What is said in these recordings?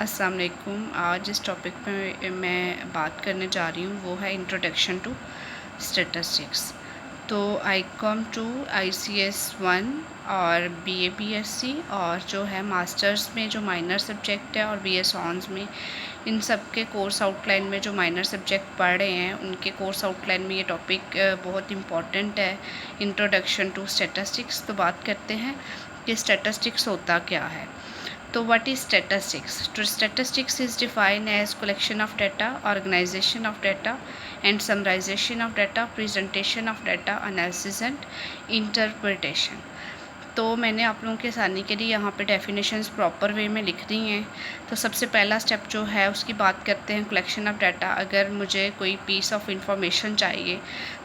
अस्सलाम वालेकुम। आज इस टॉपिक पे मैं बात करने जा रही हूँ वो है इंट्रोडक्शन टू स्टैटिस्टिक्स। तो ICOM 2 ICS 1 और BA BSc और जो है मास्टर्स में जो माइनर सब्जेक्ट है और BS ऑनर्स में इन सब के कोर्स आउटलाइन में जो माइनर सब्जेक्ट पढ़ रहे हैं उनके कोर्स आउटलाइन में ये टॉपिक बहुत इम्पॉर्टेंट है, इंट्रोडक्शन टू स्टैटिस्टिक्स। तो बात करते हैं कि स्टैटिस्टिक्स होता क्या है। तो what is statistics? So statistics is defined as collection of data, organization of data and summarization of data, presentation of data, analysis and interpretation। तो मैंने आप लोगों के आसानी के लिए यहाँ पे डेफिनेशंस प्रॉपर वे में लिख दी हैं। तो सबसे पहला स्टेप जो है उसकी बात करते हैं, कलेक्शन ऑफ डाटा। अगर मुझे कोई पीस ऑफ इंफॉर्मेशन चाहिए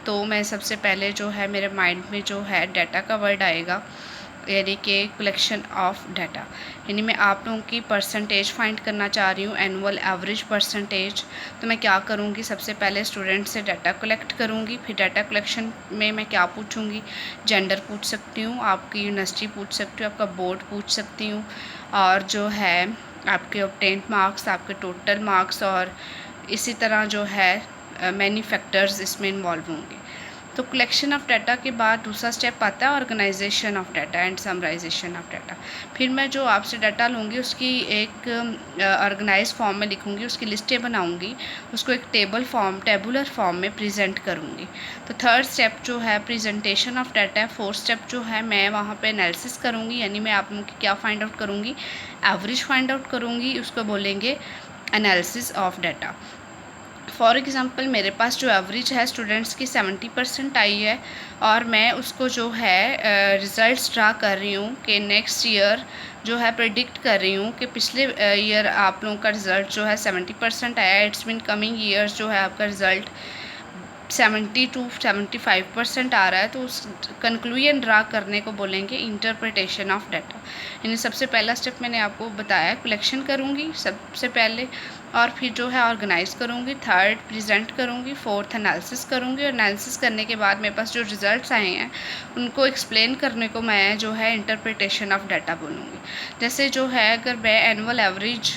तो मैं सबसे पहले जो है मेरे माइंड में जो है डाटा का वर्ड आएगा, यानी कि कलेक्शन ऑफ डाटा। यानी मैं आप लोगों की परसेंटेज फाइंड करना चाह रही हूँ, एनुअल एवरेज परसेंटेज। तो मैं क्या करूँगी, सबसे पहले स्टूडेंट से डाटा कलेक्ट करूँगी। फिर डाटा कलेक्शन में मैं क्या पूछूँगी, जेंडर पूछ सकती हूँ, आपकी यूनिवर्सिटी पूछ सकती हूँ, आपका बोर्ड पूछ सकती हूँ, और जो है आपके ऑब्टेन्ड मार्क्स, आपके टोटल मार्क्स, और इसी तरह जो है मैनी फैक्टर्स इसमें इन्वॉल्व होंगे। तो कलेक्शन ऑफ डाटा के बाद दूसरा स्टेप आता है organisation of data and summarisation of data. फिर मैं जो आपसे डाटा लूँगी उसकी एक ऑर्गेनाइज फॉर्म में लिखूँगी, उसकी लिस्टें बनाऊँगी, उसको एक टेबुलर फॉर्म में प्रेजेंट करूँगी। तो थर्ड स्टेप जो है प्रेजेंटेशन ऑफ डाटा है। फोर्थ स्टेप जो है मैं वहाँ पे एनालिसिस करूँगी, यानी मैं आप लोगों की क्या फाइंड आउट करूँगी, एवरेज फाइंड आउट करूँगी, उसको बोलेंगे analysis of data. For example मेरे पास जो एवरेज है स्टूडेंट्स की 70% आई है, और मैं उसको जो है रिज़ल्ट्स ड्रा कर रही हूँ कि नेक्स्ट ईयर जो है प्रेडिक्ट कर रही हूँ कि पिछले ईयर आप लोगों का रिज़ल्ट जो है 70% आया, इट्स मीन कमिंग ईयर्स जो है आपका रिज़ल्ट 70 to 75% आ रहा है। तो उस कंक्लूजन ड्रा करने को बोलेंगे इंटरप्रिटेशन ऑफ डाटा। यानी सबसे पहला स्टेप मैंने आपको बताया, कलेक्शन करूँगी सबसे पहले, और फिर जो है ऑर्गेनाइज करूँगी, थर्ड प्रेजेंट करूँगी, फोर्थ एनालिसिस करूँगी, और एनालिसिस करने के बाद मेरे पास जो रिज़ल्ट्स आए हैं उनको एक्सप्लेन करने को मैं जो है इंटरप्रिटेशन ऑफ डाटा बोलूँगी। जैसे जो है अगर मैं annual average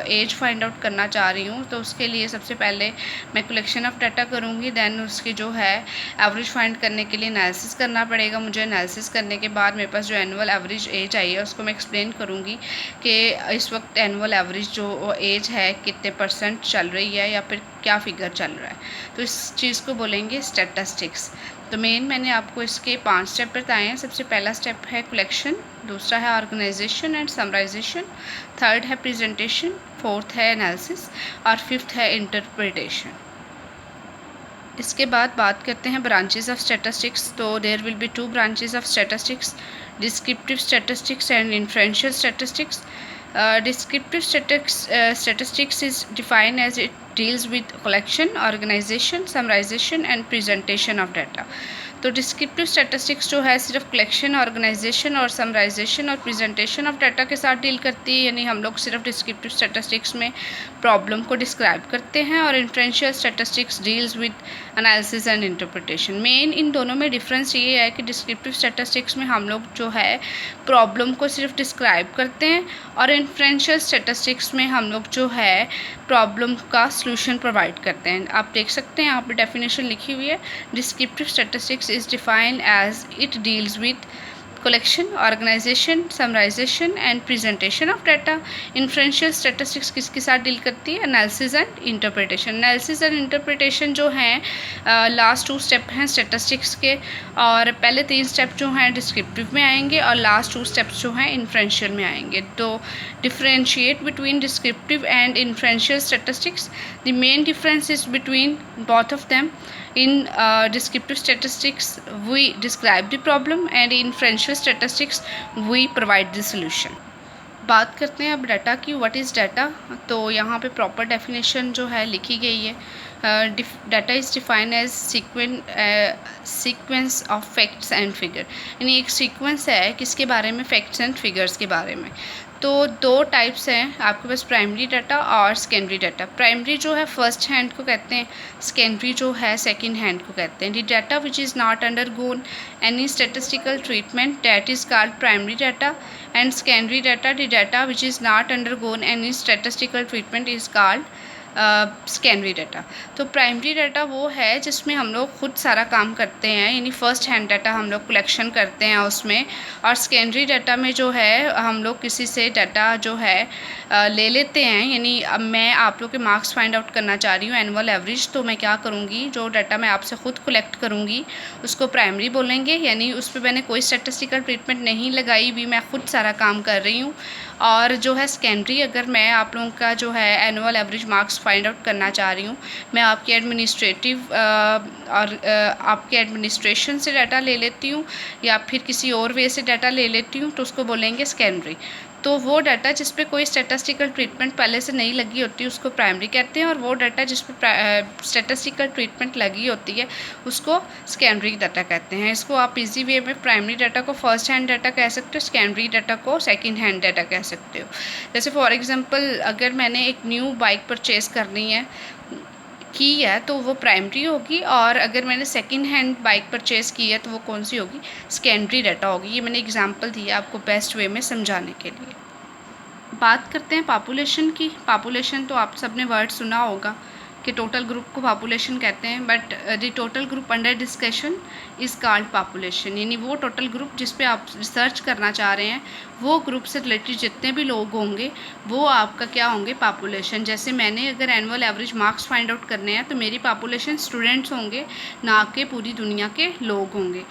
age find out करना चाह रही हूँ तो उसके लिए सबसे पहले मैं कलेक्शन ऑफ डाटा करूँगी, देन उसकी जो है एवरेज फाइंड करने के लिए एनालिसिस करना पड़ेगा मुझे। एनालिसिस करने के बाद मेरे पास जो एनुअल एवरेज एज आई है उसको मैं एक्सप्लेन करूँगी कि इस वक्त एनुअल एवरेज जो एज है कितने परसेंट चल रही है या फिर क्या फिगर चल रहा है। तो इस चीज़ को बोलेंगे स्टैटिस्टिक्स। तो मेन मैंने आपको इसके 5 स्टेप बताए हैं। सबसे पहला स्टेप है कलेक्शन, दूसरा है ऑर्गेनाइजेशन एंड समराइजेशन, थर्ड है प्रेजेंटेशन, फोर्थ है एनालिसिस, और फिफ्थ है इंटरप्रिटेशन। इसके बाद बात करते हैं ब्रांचेस ऑफ स्टैटिस्टिक्स। तो there will be 2 branches of statistics, descriptive statistics and inferential statistics. Descriptive statistics is defined as it deals with collection, organization, summarization and presentation of data। तो descriptive statistics जो है सिर्फ collection, organisation और summarisation और presentation of data के साथ deal करती है, यानी हम लोग सिर्फ डिस्क्रिप्टिव स्टैटिस्टिक्स में प्रॉब्लम को डिस्क्राइब करते हैं, और inferential statistics deals with analysis and interpretation. Main इन दोनों में डिफरेंस ये है कि डिस्क्रिप्टिव स्टैटिस्टिक्स में हम लोग जो है प्रॉब्लम को सिर्फ डिस्क्राइब करते हैं, और इन्फ्रेंशियल स्टैटिस्टिक्स में हम लोग जो है प्रॉब्लम का सॉल्यूशन प्रोवाइड करते हैं। आप देख सकते हैं यहाँ पे डेफिनेशन लिखी हुई है, descriptive statistics is defined as it deals with collection, organization, summarization and presentation of data। Inferential statistics किसके साथ डील करती है, analysis and interpretation. Analysis and interpretation जो हैं लास्ट 2 स्टेप हैं स्टैटिस्टिक्स के, और पहले 3 स्टेप जो हैं डिस्क्रिप्टिव में आएंगे और लास्ट 2 स्टेप्स जो हैं इन्फ्रेंशियल में आएंगे। तो differentiate between descriptive and inferential statistics, the main difference is between both of them। In descriptive statistics we describe the problem and in inferential statistics we provide the solution। बात करते हैं अब data की, what is data. तो यहाँ पे proper definition जो है लिखी गई है, data is defined as sequence of facts and figure. यानी एक सीक्वेंस है किसके बारे में, फैक्ट्स एंड फिगर्स के बारे में। तो दो टाइप्स हैं आपके पास, प्राइमरी डाटा और सेकेंडरी डाटा। प्राइमरी जो है फर्स्ट हैंड को कहते हैं, सेकेंडरी जो है सेकंड हैंड को कहते हैं। The data which is not undergone any statistical treatment that is called primary data, and secondary data the data which is not undergone any statistical treatment is called secondary data. तो primary data वो है जिसमें हम लोग खुद सारा काम करते हैं, यानी फ़र्स्ट हैंड डाटा हम लोग कलेक्शन करते हैं उसमें। और सेकेंडरी डाटा में जो है हम लोग किसी से डाटा जो है ले लेते हैं। यानी अब मैं आप लोग के मार्क्स फाइंड आउट करना चाह रही हूँ, एनुअल एवरेज, तो मैं क्या करूँगी, जो डाटा मैं आपसे ख़ुद कलेक्ट करूँगी उसको प्राइमरी बोलेंगे, यानी उस पर मैंने कोई स्टैटिस्टिकल ट्रीटमेंट नहीं लगाई भी, मैं खुद सारा काम कर रही हूँ। और जो है सेकेंडरी, अगर मैं आप लोगों का जो है annual average marks find out करना चाह रही हूँ, मैं आपके एडमिनिस्ट्रेटिव और आपके एडमिनिस्ट्रेशन से डाटा ले लेती हूँ या फिर किसी और वे से डाटा ले लेती हूँ, तो उसको बोलेंगे सेकेंडरी। तो वो डाटा जिस पे कोई स्टैटिस्टिकल ट्रीटमेंट पहले से नहीं लगी होती उसको प्राइमरी कहते हैं, और वो डाटा जिस पे स्टैटिस्टिकल ट्रीटमेंट लगी होती है उसको सेकेंडरी डाटा कहते हैं। इसको आप इजी वे में प्राइमरी डाटा को फर्स्ट हैंड डाटा कह सकते हो, सेकेंडरी डाटा को सेकंड हैंड डाटा कह सकते हो। जैसे फॉर एग्जांपल अगर मैंने एक न्यू बाइक परचेज़ करनी है तो वो प्राइमरी होगी, और अगर मैंने सेकंड हैंड बाइक परचेज़ की है तो वो कौन सी होगी, सेकेंडरी डाटा होगी। ये मैंने एग्जांपल दिया आपको बेस्ट वे में समझाने के लिए। बात करते हैं पॉपुलेशन की। पॉपुलेशन तो आप सबने वर्ड सुना होगा कि टोटल ग्रुप को पॉपुलेशन कहते हैं, but the total group under discussion is called population. यानी वो टोटल ग्रुप जिस पे आप रिसर्च करना चाह रहे हैं, वो ग्रुप से रिलेटेड जितने भी लोग होंगे वो आपका क्या होंगे, पॉपुलेशन। जैसे मैंने अगर annual average marks find out करने हैं तो मेरी पॉपुलेशन स्टूडेंट्स होंगे, ना कि पूरी दुनिया के लोग होंगे।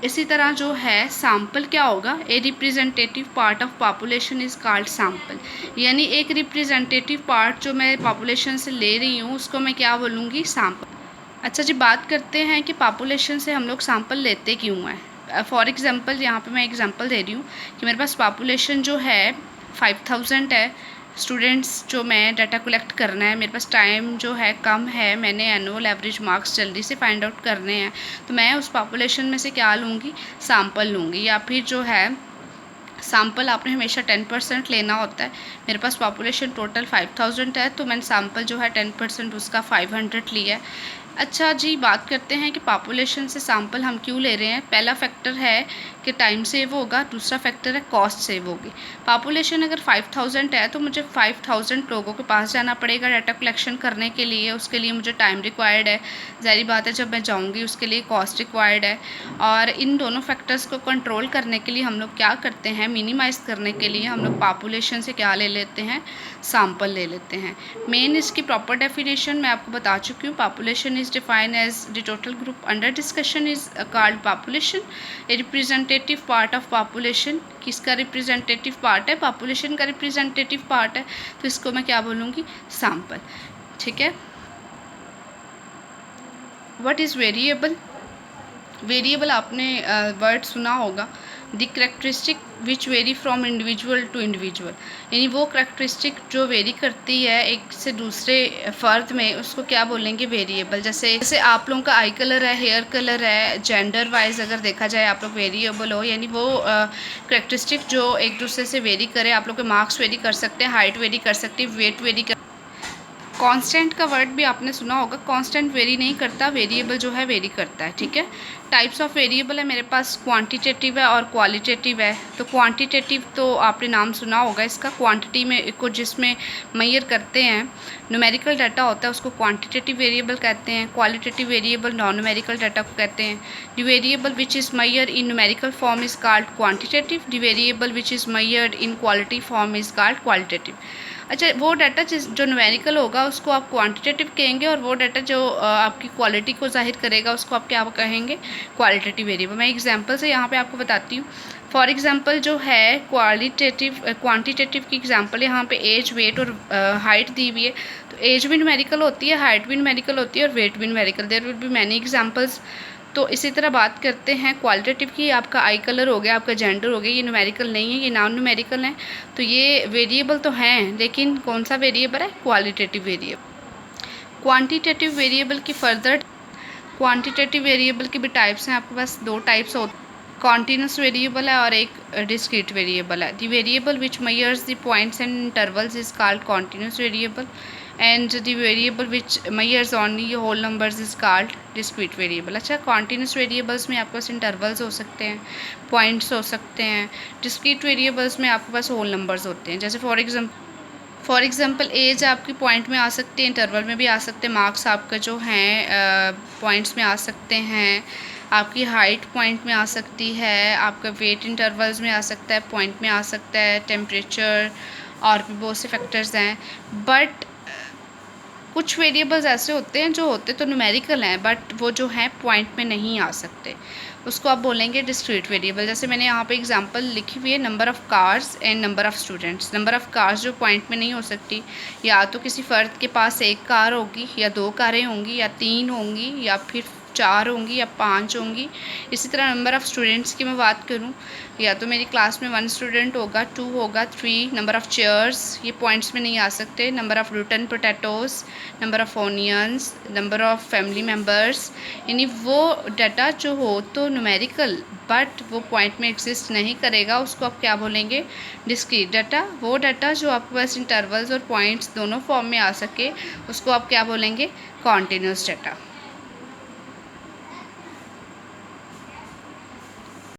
इसी तरह जो है सैम्पल क्या होगा, ए representative part of population is called sample. यानी एक रिप्रेजेंटेटिव पार्ट जो मैं पॉपुलेशन से ले रही हूँ उसको मैं क्या बोलूँगी, सैम्पल। अच्छा जी, बात करते हैं कि पॉपुलेशन से हम लोग सैम्पल लेते क्यों हैं। फॉर एग्ज़ाम्पल यहाँ पे मैं एग्ज़ाम्पल दे रही हूँ कि मेरे पास पॉपुलेशन जो है 5000 है स्टूडेंट्स जो मैं डाटा कलेक्ट करना है, मेरे पास टाइम जो है कम है, मैंने एनुअल एवरेज मार्क्स जल्दी से फाइंड आउट करने हैं, तो मैं उस पॉपुलेशन में से क्या लूँगी, सैम्पल लूँगी। या फिर जो है सैम्पल आपने हमेशा 10% लेना होता है। मेरे पास पॉपुलेशन टोटल 5000 है, तो मैंने सैम्पल जो है 10% उसका 500 लिया है। अच्छा जी, बात करते हैं कि पॉपुलेशन से सैम्पल हम क्यों ले रहे हैं। पहला फैक्टर है कि टाइम सेव होगा, दूसरा फैक्टर है कॉस्ट सेव होगी। पॉपुलेशन अगर 5000 है तो मुझे 5000 लोगों के पास जाना पड़ेगा डाटा कलेक्शन करने के लिए, उसके लिए मुझे टाइम रिक्वायर्ड है, ज़ाहिर बात है जब मैं जाऊँगी उसके लिए कॉस्ट रिक्वायर्ड है। और इन दोनों फैक्टर्स को कंट्रोल करने के लिए हम लोग क्या करते हैं, मिनिमाइज़ करने के लिए हम लोग पॉपुलेशन से क्या ले लेते हैं, सैम्पल ले लेते हैं। मेन इसकी प्रॉपर डेफिनेशन मैं आपको बता चुकी हूँ। Population is defined as the total group under discussion is called population. A representative part of population, किसका रिप्रेजेंटेटिव पार्ट है, पॉपुलेशन का रिप्रेजेंटेटिव पार्ट है, तो इसको मैं क्या बोलूँगी, सैम्पल। ठीक है। What is variable. वेरिएबल आपने वर्ड सुना होगा, the characteristic which vary from individual to individual. यानी वो करेक्टरिस्टिक जो वेरी करती है एक से दूसरे फ़र्द में, उसको क्या बोलेंगे, वेरिएबल। जैसे आप लोगों का आई कलर है, हेयर कलर है, जेंडर वाइज अगर देखा जाए आप लोग वेरिएबल हो, यानी वो करेक्टरिस्टिक जो एक दूसरे से वेरी करे। आप लोग के मार्क्स वेरी कर सकते हैं, हाइट वेरी कर सकती है, वेट वेरी कर। कांस्टेंट का वर्ड भी आपने सुना होगा, कांस्टेंट वेरी नहीं करता, वेरिएबल जो है वेरी करता है। ठीक है। टाइप्स ऑफ वेरिएबल है मेरे पास, क्वांटिटेटिव है और क्वालिटेटिव है। तो क्वांटिटेटिव तो आपने नाम सुना होगा इसका, क्वांटिटी में को जिसमें मेजर करते हैं, न्यूमेरिकल डाटा होता है उसको क्वांटिटेटिव वेरिएबल कहते हैं। Qualitative variable non numerical data को कहते हैं। The variable which is measured in numerical form is called quantitative. The variable which is measured in quality form is called qualitative. अच्छा, वो डाटा जो न्यूमेरिकल होगा उसको आप क्वांटिटेटिव कहेंगे, और वो डाटा जो आपकी क्वालिटी को जाहिर करेगा उसको आप क्या कहेंगे, क्वालिटेटिव वेरिएबल। मैं एग्जांपल से यहाँ पे आपको बताती हूँ। फॉर एग्जांपल जो है क्वांटिटेटिव की एग्जांपल यहाँ पे एज, वेट और हाइट दी हुई है। तो एज भी न्यूमेरिकल होती है, हाइट भी न्यूमेरिकल होती है और वेट भी numerical. There will be many examples. तो इसी तरह बात करते हैं क्वालिटेटिव की। आपका आई कलर हो गया, आपका जेंडर हो गया, ये न्यूमेरिकल नहीं है, ये नॉन न्यूमेरिकल है। तो ये वेरिएबल तो हैं, लेकिन कौन सा वेरिएबल है, क्वालिटेटिव वेरिएबल। क्वांटिटेटिव वेरिएबल की फर्दर, क्वांटिटेटिव वेरिएबल की भी टाइप्स हैं आपके पास, दो टाइप्स होते हैं। कॉन्टीन्यूस वेरिएबल है और एक डिस्क्रीट वेरिएबल है। The variable which measures the points and intervals is called continuous variable and the variable which measures only whole numbers is called discrete variable. अच्छा, कॉन्टीन्यूस वेरिएबल्स में आपके पास intervals हो सकते हैं, पॉइंट्स हो सकते हैं। डिस्क्रीट वेरिएबल्स में आपके पास होल नंबर्स होते हैं। जैसे फॉर एग्ज़ाम्पल एज आपकी पॉइंट में आ सकते हैं, इंटरवल में भी आ सकते हैं, मार्क्स आपका जो हैं पॉइंट्स में आ सकते हैं, आपकी हाइट पॉइंट में आ सकती है, आपका वेट इंटरवल्स में आ सकता है, पॉइंट में आ सकता है, टेम्परेचर और भी बहुत से फैक्टर्स हैं। बट कुछ वेरिएबल्स ऐसे होते हैं जो होते तो न्यूमेरिकल हैं बट वो जो हैं पॉइंट में नहीं आ सकते, उसको आप बोलेंगे डिस्क्रीट वेरिएबल। जैसे मैंने यहाँ पे एग्जांपल लिखी हुई है, number of cars and number of students. Number of cars जो पॉइंट में नहीं हो सकती, या तो किसी फ़र्द के पास एक कार होगी, या दो कारें होंगी, या तीन होंगी, या फिर चार होंगी, या पाँच होंगी। इसी तरह नंबर ऑफ़ स्टूडेंट्स की मैं बात करूँ, या तो मेरी क्लास में 1 स्टूडेंट होगा, 2 होगा, 3। नंबर ऑफ़ चेयर्स, ये पॉइंट्स में नहीं आ सकते। Number of routine potatoes, number of onions, number of family members, यानी वो डाटा जो हो तो न्यूमेरिकल बट वो पॉइंट में एग्जिस्ट नहीं करेगा, उसको आप क्या बोलेंगे, डिस्क्रीट डाटा। वो डाटा जो आपके पास इंटरवल्स और पॉइंट्स दोनों फॉर्म में आ सके, उसको आप क्या बोलेंगे, कॉन्टीन्यूस डाटा।